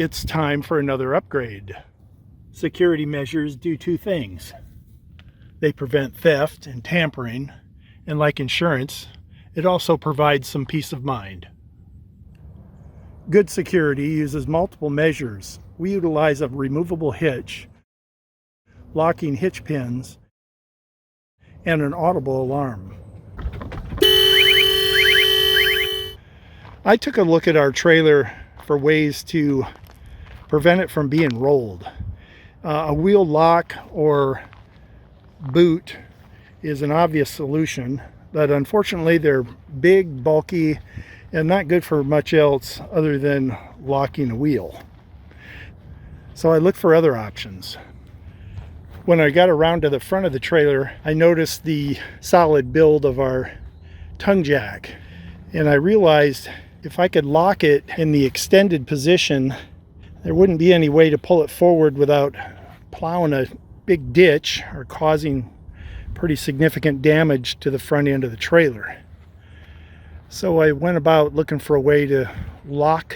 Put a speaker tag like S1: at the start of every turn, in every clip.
S1: it's time for another upgrade. Security measures do two things. They prevent theft and tampering, and like insurance, it also provides some peace of mind. Good security uses multiple measures. We utilize a removable hitch, locking hitch pins, and an audible alarm. I took a look at our trailer for ways to prevent it from being rolled. A wheel lock or boot is an obvious solution, but unfortunately they're big, bulky, and not good for much else other than locking a wheel. So I looked for other options. When I got around to the front of the trailer, I noticed the solid build of our tongue jack, and I realized if I could lock it in the extended position, there wouldn't be any way to pull it forward without plowing a big ditch or causing pretty significant damage to the front end of the trailer. So I went about looking for a way to lock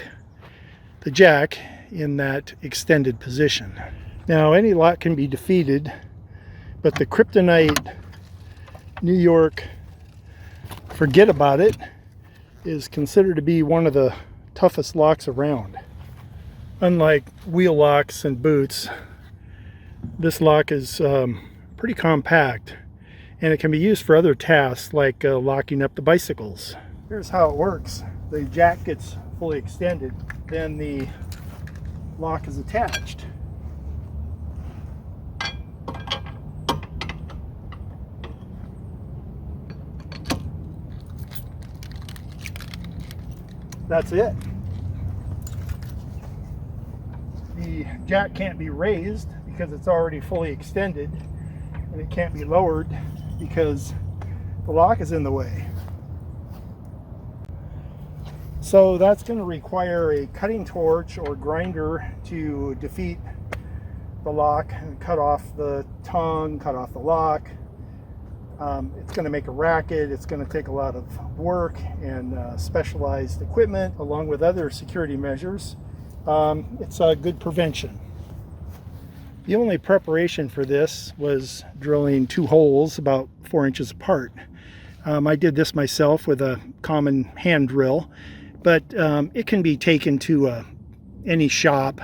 S1: the jack in that extended position. Now, any lock can be defeated, but the Kryptonite New York Forget About It is considered to be one of the toughest locks around. Unlike wheel locks and boots, this lock is pretty compact, and it can be used for other tasks like locking up the bicycles. Here's how it works. The jack gets fully extended, then the lock is attached. That's it. The jack can't be raised because it's already fully extended, and it can't be lowered because the lock is in the way. So that's going to require a cutting torch or grinder to defeat the lock and cut off the tongue, cut off the lock. It's going to make a racket. It's going to take a lot of work and specialized equipment along with other security measures. It's a good prevention. The only preparation for this was drilling 2 holes about 4 inches apart. I did this myself with a common hand drill, but it can be taken to any shop.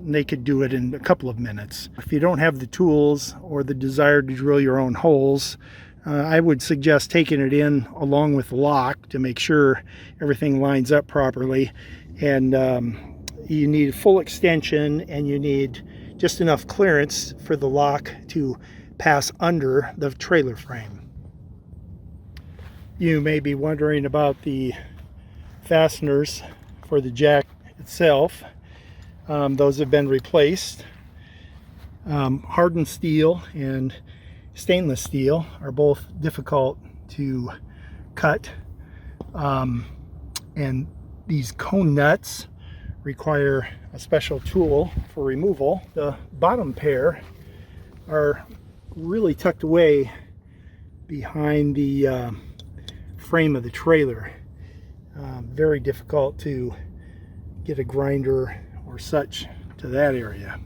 S1: They could do it in a couple of minutes. If you don't have the tools or the desire to drill your own holes, I would suggest taking it in along with the lock to make sure everything lines up properly. And you need full extension, and you need just enough clearance for the lock to pass under the trailer frame. You may be wondering about the fasteners for the jack itself. Those have been replaced. Hardened steel and stainless steel are both difficult to cut, and these cone nuts require a special tool for removal. The bottom pair are really tucked away behind the frame of the trailer. Very difficult to get a grinder or such to that area.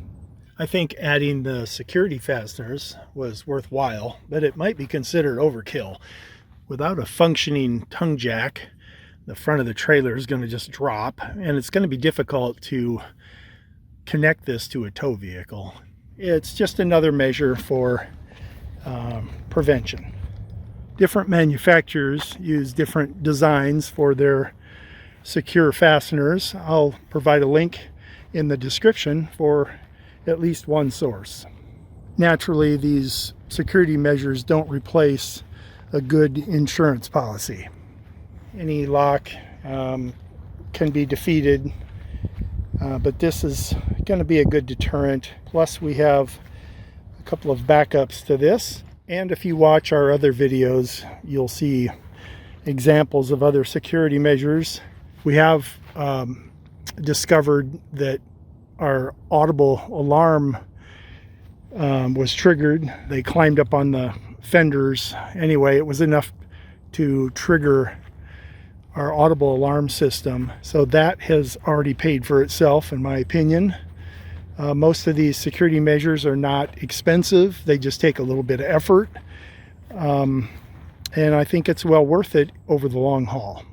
S1: I think adding the security fasteners was worthwhile, but it might be considered overkill. Without a functioning tongue jack, the front of the trailer is going to just drop, and it's going to be difficult to connect this to a tow vehicle. It's just another measure for prevention. Different manufacturers use different designs for their secure fasteners. I'll provide a link in the description for at least one source. Naturally, these security measures don't replace a good insurance policy. Any lock can be defeated, but this is going to be a good deterrent. Plus, we have a couple of backups to this, and if you watch our other videos, you'll see examples of other security measures. We have discovered that our audible alarm was triggered. They climbed up on the fenders. Anyway, it was enough to trigger our audible alarm system. So that has already paid for itself, in my opinion. Most of these security measures are not expensive. They just take a little bit of effort. And I think it's well worth it over the long haul.